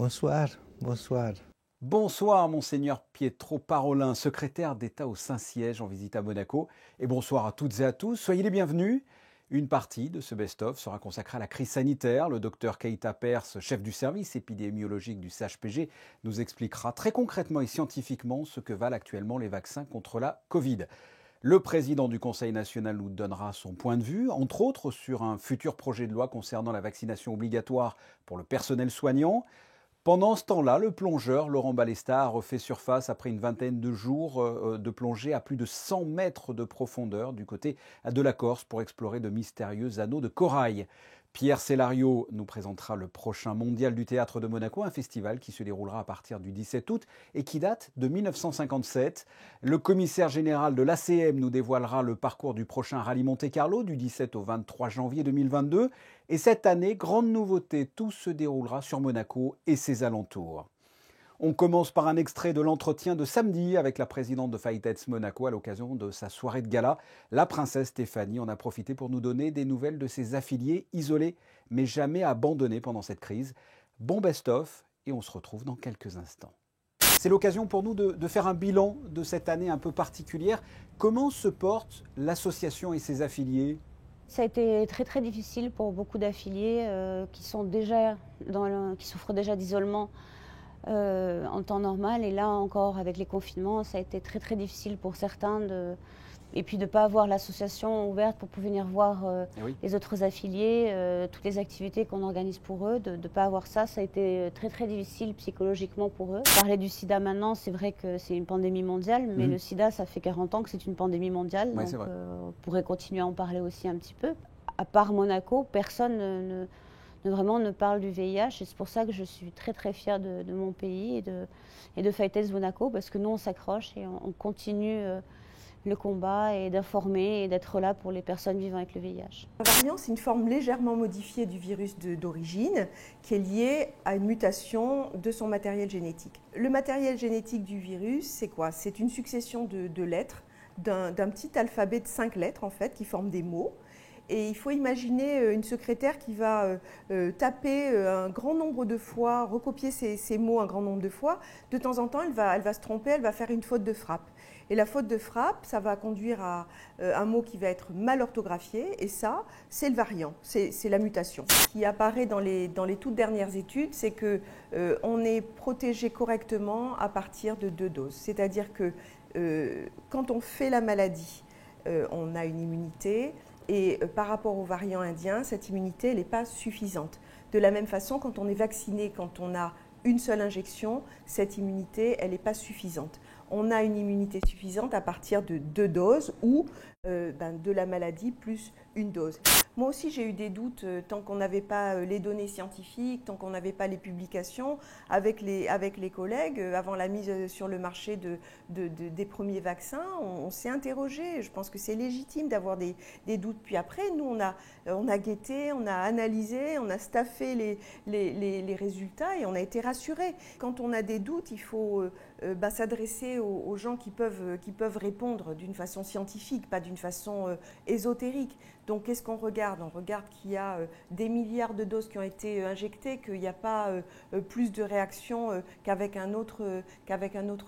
Bonsoir, bonsoir. Bonsoir, Monseigneur Pietro Parolin, secrétaire d'État au Saint-Siège en visite à Monaco. Et bonsoir à toutes et à tous. Soyez les bienvenus. Une partie de ce best-of sera consacrée à la crise sanitaire. Le docteur Keïta Perse, chef du service épidémiologique du CHPG, nous expliquera très concrètement et scientifiquement ce que valent actuellement les vaccins contre la Covid. Le président du Conseil national nous donnera son point de vue, entre autres sur un futur projet de loi concernant la vaccination obligatoire pour le personnel soignant. Pendant ce temps-là, le plongeur Laurent Balesta a refait surface après une vingtaine de jours de plongée à plus de 100 mètres de profondeur du côté de la Corse pour explorer de mystérieux anneaux de corail. Pierre Cellario nous présentera le prochain Mondial du Théâtre de Monaco, un festival qui se déroulera à partir du 17 août et qui date de 1957. Le commissaire général de l'ACM nous dévoilera le parcours du prochain Rallye Monte-Carlo du 17 au 23 janvier 2022. Et cette année, grande nouveauté, tout se déroulera sur Monaco et ses alentours. On commence par un extrait de l'entretien de samedi avec la présidente de Fightets Monaco à l'occasion de sa soirée de gala. La princesse Stéphanie en a profité pour nous donner des nouvelles de ses affiliés isolés mais jamais abandonnés pendant cette crise. Bon best-of et on se retrouve dans quelques instants. C'est l'occasion pour nous de faire un bilan de cette année un peu particulière. Comment se porte l'association et ses affiliés ? Ça a été très très difficile pour beaucoup d'affiliés qui souffrent déjà d'isolement en temps normal. Et là encore, avec les confinements, ça a été très très difficile pour certains. Et puis de ne pas avoir l'association ouverte pour venir voir les autres affiliés, toutes les activités qu'on organise pour eux. De ne pas avoir ça, ça a été très très difficile psychologiquement pour eux. Parler du sida maintenant, c'est vrai que c'est une pandémie mondiale, mais le sida, ça fait 40 ans que c'est une pandémie mondiale. Oui, donc on pourrait continuer à en parler aussi un petit peu. À part Monaco, personne ne parle du VIH. Et c'est pour ça que je suis très très fière de mon pays et de Fightets Monaco, parce que nous, on s'accroche et on continue le combat et d'informer et d'être là pour les personnes vivant avec le VIH. Un variant, c'est une forme légèrement modifiée du virus d'origine qui est liée à une mutation de son matériel génétique. Le matériel génétique du virus, c'est quoi? C'est une succession de lettres, d'un petit alphabet de 5 lettres en fait, qui forment des mots. Et il faut imaginer une secrétaire qui va taper un grand nombre de fois, recopier ces mots un grand nombre de fois. De temps en temps, elle va se tromper, elle va faire une faute de frappe. Et la faute de frappe, ça va conduire à un mot qui va être mal orthographié. Et ça, c'est le variant, c'est la mutation. Ce qui apparaît dans les toutes dernières études, c'est qu'on est protégé correctement à partir de 2 doses. C'est-à-dire que quand on fait la maladie, on a une immunité. Et par rapport au variant indien, cette immunité, elle n'est pas suffisante. De la même façon, quand on est vacciné, quand on a une seule injection, cette immunité, elle n'est pas suffisante. On a une immunité suffisante à partir de 2 doses ou de la maladie plus une dose. Moi aussi, j'ai eu des doutes tant qu'on n'avait pas les données scientifiques, tant qu'on n'avait pas les publications avec les collègues. Avant la mise sur le marché des premiers vaccins, on s'est interrogé. Je pense que c'est légitime d'avoir des doutes. Puis après, nous, on a guetté, on a analysé, on a staffé les résultats et on a été rassurés. Quand on a des doutes, il faut s'adresser aux gens qui peuvent répondre d'une façon scientifique, pas d'une façon ésotérique. Donc, qu'est-ce qu'on regarde? On regarde qu'il y a des milliards de doses qui ont été injectées, qu'il n'y a pas plus de réactions qu'avec un autre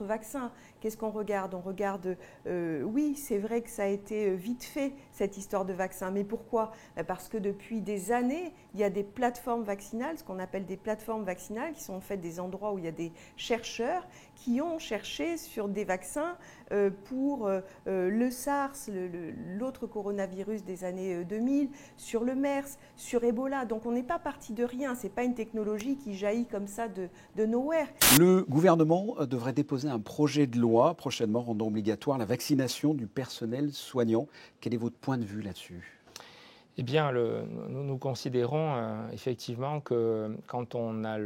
vaccin. Qu'est-ce qu'on regarde? On regarde, oui, c'est vrai que ça a été vite fait, cette histoire de vaccin. Mais pourquoi? Parce que depuis des années, il y a des plateformes vaccinales, ce qu'on appelle des plateformes vaccinales, qui sont en fait des endroits où il y a des chercheurs qui ont cherché sur des vaccins pour le SARS, l'autre coronavirus des années 2000, sur le MERS, sur Ebola. Donc on n'est pas parti de rien, ce n'est pas une technologie qui jaillit comme ça de nowhere. Le gouvernement devrait déposer un projet de loi prochainement rendant obligatoire la vaccination du personnel soignant. Quel est votre point de vue là-dessus ? Eh bien, nous considérons effectivement que quand on a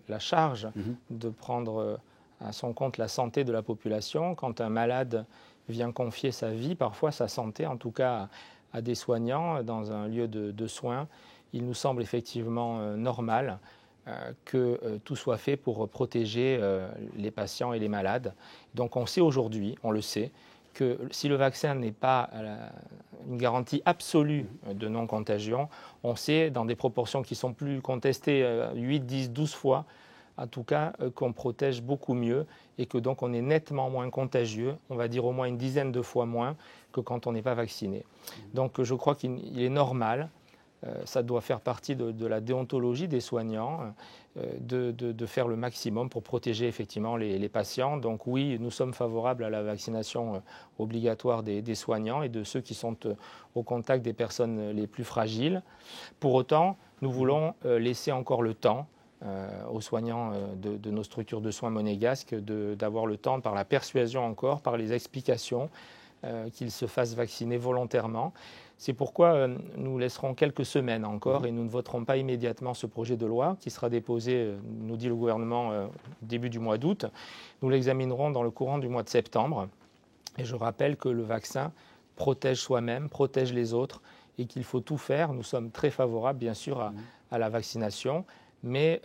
la charge de prendre à son compte la santé de la population, quand un malade vient confier sa vie, parfois sa santé en tout cas, à des soignants dans un lieu de soins, il nous semble effectivement normal que tout soit fait pour protéger les patients et les malades. Donc on sait aujourd'hui, on le sait, que si le vaccin n'est pas une garantie absolue de non-contagion, on sait dans des proportions qui sont plus contestées, 8, 10, 12 fois, en tout cas qu'on protège beaucoup mieux et que donc on est nettement moins contagieux, on va dire au moins une dizaine de fois moins que quand on n'est pas vacciné. Donc je crois qu'il est normal, ça doit faire partie de la déontologie des soignants, de faire le maximum pour protéger effectivement les patients. Donc oui, nous sommes favorables à la vaccination obligatoire des soignants et de ceux qui sont au contact des personnes les plus fragiles. Pour autant, nous voulons laisser encore le temps aux soignants de nos structures de soins monégasques d'avoir le temps, par la persuasion encore, par les explications, qu'ils se fassent vacciner volontairement. C'est pourquoi nous laisserons quelques semaines encore et nous ne voterons pas immédiatement ce projet de loi qui sera déposé, nous dit le gouvernement, début du mois d'août. Nous l'examinerons dans le courant du mois de septembre. Et je rappelle que le vaccin protège soi-même, protège les autres et qu'il faut tout faire. Nous sommes très favorables, bien sûr, à la vaccination. Mais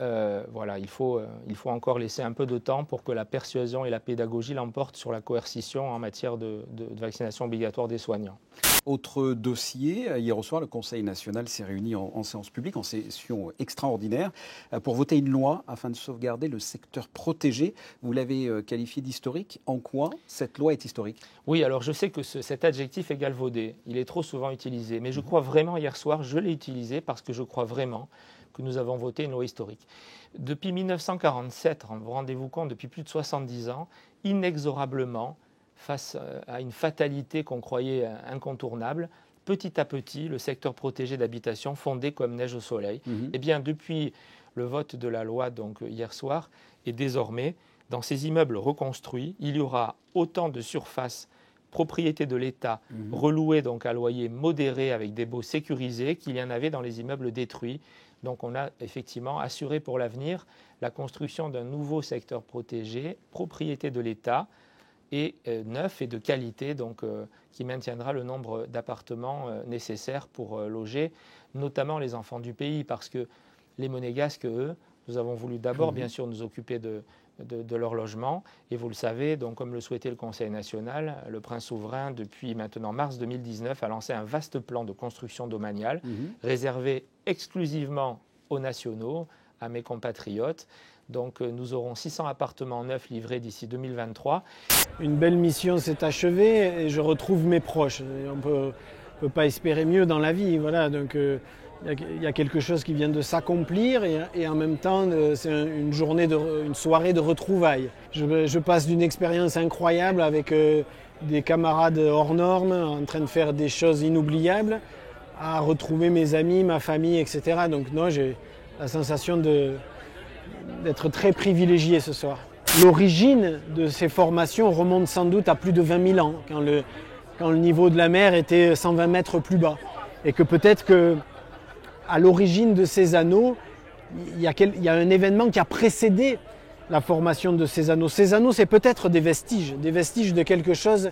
voilà, il faut encore laisser un peu de temps pour que la persuasion et la pédagogie l'emportent sur la coercition en matière de vaccination obligatoire des soignants. Autre dossier, hier soir, le Conseil national s'est réuni en séance publique, en session extraordinaire, pour voter une loi afin de sauvegarder le secteur protégé. Vous l'avez qualifié d'historique. En quoi cette loi est historique ? Oui, alors je sais que cet adjectif est galvaudé. Il est trop souvent utilisé. Mais je crois vraiment, hier soir, je l'ai utilisé parce que je crois vraiment que nous avons voté une loi historique. Depuis 1947, vous rendez-vous compte, depuis plus de 70 ans, inexorablement, face à une fatalité qu'on croyait incontournable, petit à petit, le secteur protégé d'habitation fondait comme neige au soleil. Eh bien, depuis le vote de la loi donc, hier soir, et désormais, dans ces immeubles reconstruits, il y aura autant de surfaces propriété de l'État, relouées donc à loyer modéré avec des baux sécurisés qu'il y en avait dans les immeubles détruits. Donc on a effectivement assuré pour l'avenir la construction d'un nouveau secteur protégé, propriété de l'État, et neuf et de qualité, donc, qui maintiendra le nombre d'appartements nécessaires pour loger notamment les enfants du pays, parce que les Monégasques, eux, nous avons voulu d'abord bien sûr nous occuper de leur logement, et vous le savez, donc, comme le souhaitait le Conseil national, le prince souverain, depuis maintenant mars 2019, a lancé un vaste plan de construction domaniale réservé exclusivement aux nationaux, à mes compatriotes. Donc nous aurons 600 appartements neufs livrés d'ici 2023. Une belle mission s'est achevée et je retrouve mes proches. On peut pas espérer mieux dans la vie. Voilà, donc il y a quelque chose qui vient de s'accomplir et en même temps c'est une soirée de retrouvailles. Je passe d'une expérience incroyable avec des camarades hors normes en train de faire des choses inoubliables à retrouver mes amis, ma famille, etc. Donc non, j'ai la sensation d'être très privilégié ce soir. L'origine de ces formations remonte sans doute à plus de 20 000 ans, quand le niveau de la mer était 120 mètres plus bas. Et que peut-être qu'à l'origine de ces anneaux, il y a un événement qui a précédé la formation de ces anneaux. Ces anneaux, c'est peut-être des vestiges de quelque chose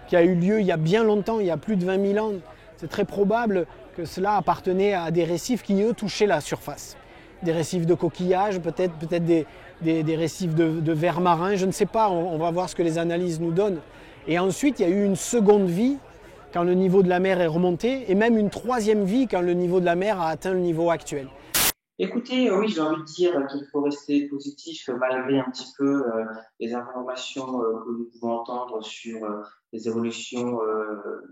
qui a eu lieu il y a bien longtemps, il y a plus de 20 000 ans. C'est très probable que cela appartenait à des récifs qui, eux, touchaient la surface. Des récifs de coquillages, peut-être des récifs de vers marins, je ne sais pas, on va voir ce que les analyses nous donnent. Et ensuite, il y a eu une seconde vie quand le niveau de la mer est remonté, et même une troisième vie quand le niveau de la mer a atteint le niveau actuel. Écoutez, oui, j'ai envie de dire qu'il faut rester positif malgré un petit peu les informations que nous pouvons entendre sur les évolutions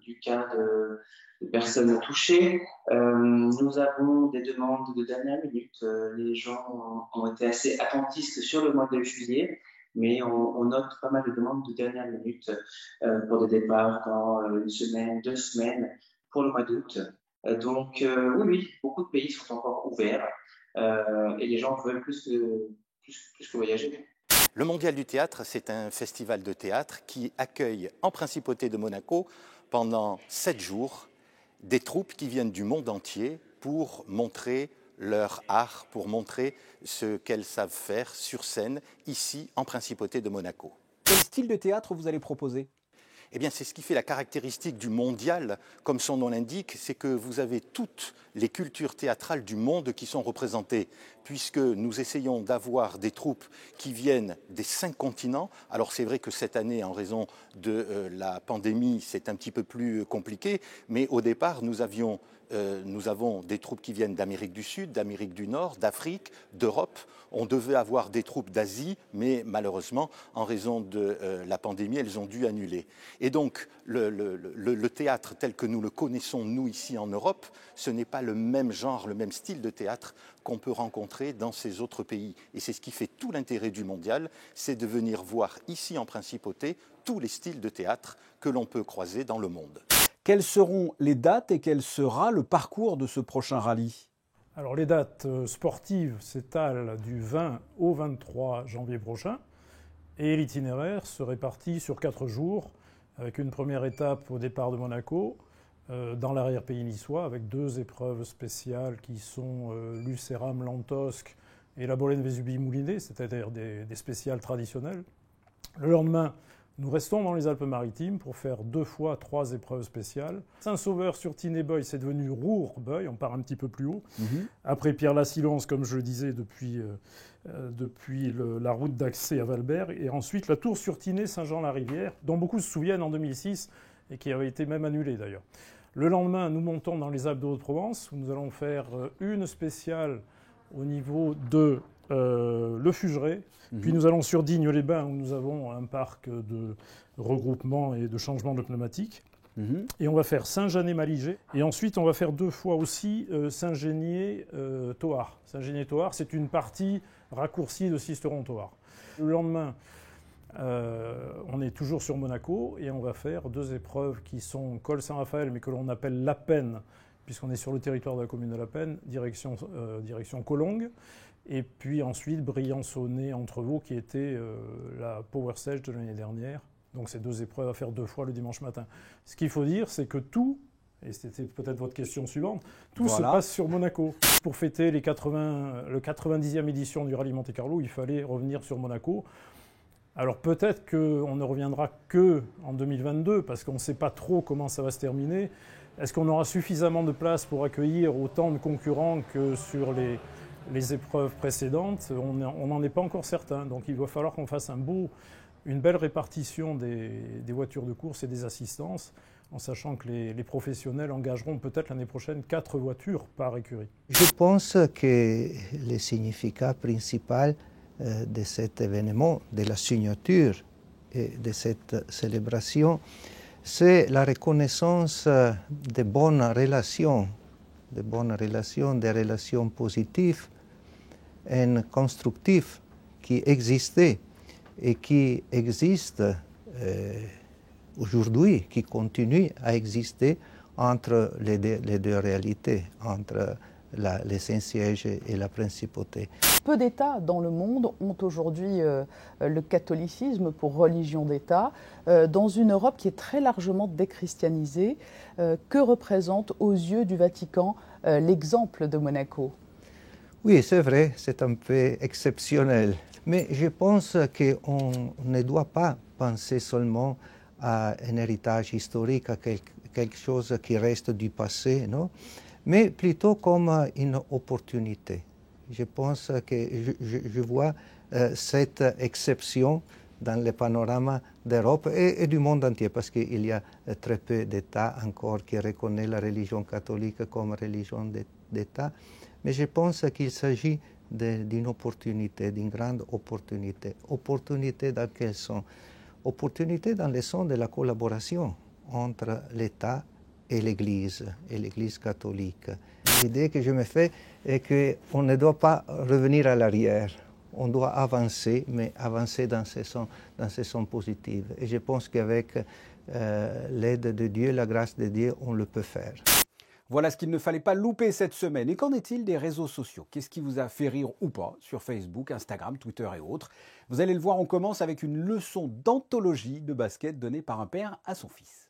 du cas de personnes touchées. Nous avons des demandes de dernière minute. Les gens ont été assez attentistes sur le mois de juillet, mais on note pas mal de demandes de dernière minute pour des départs dans une semaine, 2 semaines pour le mois d'août. Donc oui, beaucoup de pays sont encore ouverts et les gens veulent plus que voyager. Le Mondial du théâtre, c'est un festival de théâtre qui accueille en Principauté de Monaco pendant 7 jours des troupes qui viennent du monde entier pour montrer leur art, pour montrer ce qu'elles savent faire sur scène ici en Principauté de Monaco. Quel style de théâtre vous allez proposer ? Eh bien, c'est ce qui fait la caractéristique du mondial, comme son nom l'indique, c'est que vous avez toutes les cultures théâtrales du monde qui sont représentées, puisque nous essayons d'avoir des troupes qui viennent des 5 continents. Alors c'est vrai que cette année, en raison de la pandémie, c'est un petit peu plus compliqué, mais au départ, nous avions nous avons des troupes qui viennent d'Amérique du Sud, d'Amérique du Nord, d'Afrique, d'Europe. On devait avoir des troupes d'Asie, mais malheureusement, en raison de la pandémie, elles ont dû annuler. Et donc, le théâtre tel que nous le connaissons, nous, ici en Europe, ce n'est pas le même genre, le même style de théâtre qu'on peut rencontrer dans ces autres pays. Et c'est ce qui fait tout l'intérêt du mondial, c'est de venir voir ici en Principauté tous les styles de théâtre que l'on peut croiser dans le monde. Quelles seront les dates et quel sera le parcours de ce prochain rallye ? Alors les dates sportives s'étalent du 20 au 23 janvier prochain et l'itinéraire se répartit sur 4 jours avec une première étape au départ de Monaco dans l'arrière-pays niçois avec 2 épreuves spéciales qui sont l'Uceram Lantosque et la Bolène Vésubie-Moulinet, c'est-à-dire des spéciales traditionnelles. Le lendemain, nous restons dans les Alpes-Maritimes pour faire 2 fois 3 épreuves spéciales. Saint-Sauveur-sur-Tinée-Beuil, c'est devenu Roure-Beuil, on part un petit peu plus haut. Après Pierre-la-Silence, comme je le disais, depuis la route d'accès à Valbert. Et ensuite la Tour-sur-Tinée-Saint-Jean-la-Rivière, dont beaucoup se souviennent en 2006 et qui avait été même annulée d'ailleurs. Le lendemain, nous montons dans les Alpes de Haute-Provence, où nous allons faire une spéciale au niveau de le Fugeret. Puis nous allons sur Digne-les-Bains où nous avons un parc de regroupement et de changement de pneumatiques. Et on va faire Saint-Jeannet-Maligé. Et ensuite, on va faire 2 fois aussi Saint-Génier-Thouars. Saint-Génier-Thouars, c'est une partie raccourcie de Sisteron-Thouars. Le lendemain, on est toujours sur Monaco et on va faire 2 épreuves qui sont Col Saint-Raphaël, mais que l'on appelle La Penne, puisqu'on est sur le territoire de la commune de La Penne, direction Collonges. Et puis ensuite, Briançonnet-Entrevaux, qui était la Power Stage de l'année dernière. Donc ces 2 épreuves à faire 2 fois le dimanche matin. Ce qu'il faut dire, c'est que tout, et c'était peut-être votre question suivante, tout se passe sur Monaco. Pour fêter le 90e édition du Rallye Monte-Carlo, il fallait revenir sur Monaco. Alors peut-être qu'on ne reviendra qu'en 2022, parce qu'on ne sait pas trop comment ça va se terminer. Est-ce qu'on aura suffisamment de place pour accueillir autant de concurrents que sur les épreuves précédentes? On n'en est pas encore certain. Donc il va falloir qu'on fasse une belle répartition des voitures de course et des assistances, en sachant que les professionnels engageront peut-être l'année prochaine 4 voitures par écurie. Je pense que le significat principal de cet événement, de la signature et de cette célébration, c'est la reconnaissance des bonnes relations, des relations positives et constructives qui existaient et qui existent aujourd'hui, qui continuent à exister entre les deux réalités, entre les Saint-Sièges et la Principauté. Peu d'États dans le monde ont aujourd'hui le catholicisme pour religion d'État. Dans une Europe qui est très largement déchristianisée, que représente aux yeux du Vatican l'exemple de Monaco? Oui, c'est vrai, c'est un peu exceptionnel. Mais je pense qu'on ne doit pas penser seulement à un héritage historique, à quelque chose qui reste du passé, non? Mais plutôt comme une opportunité. Je pense que je vois cette exception dans le panorama d'Europe et du monde entier, parce qu'il y a très peu d'États encore qui reconnaissent la religion catholique comme religion d'État. Mais je pense qu'il s'agit d'une opportunité, d'une grande opportunité. Opportunité dans quel sens? Opportunité dans le sens de la collaboration entre l'État et l'Église catholique. L'idée que je me fais est qu'on ne doit pas revenir à l'arrière. On doit avancer, mais avancer dans ce sens positif. Et je pense qu'avec l'aide de Dieu, la grâce de Dieu, on le peut faire. Voilà ce qu'il ne fallait pas louper cette semaine. Et qu'en est-il des réseaux sociaux? Qu'est-ce qui vous a fait rire ou pas sur Facebook, Instagram, Twitter et autres? Vous allez le voir, on commence avec une leçon d'anthologie de basket donnée par un père à son fils.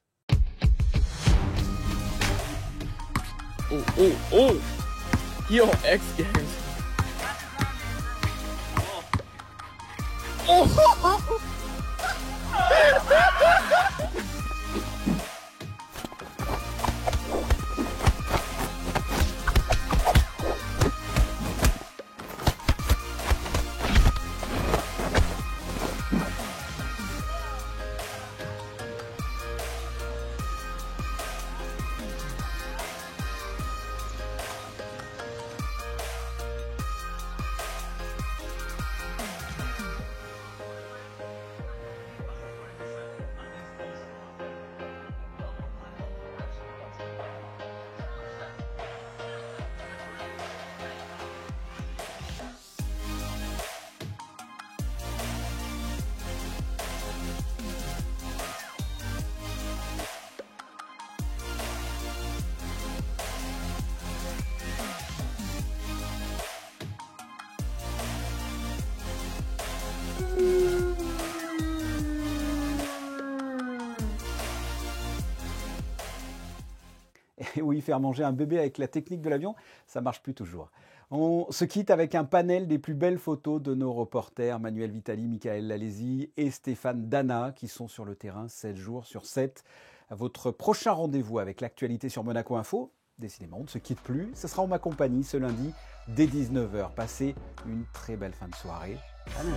Oh, oh, oh! Yo, X Games. Oh! Et oui, faire manger un bébé avec la technique de l'avion, ça marche plus toujours. On se quitte avec un panel des plus belles photos de nos reporters Manuel Vitali, Michael Lalézy et Stéphane Dana qui sont sur le terrain 7 jours sur 7. Votre prochain rendez-vous avec l'actualité sur Monaco Info, décidément, on ne se quitte plus. Ce sera en ma compagnie ce lundi dès 19h. Passez une très belle fin de soirée. À lundi.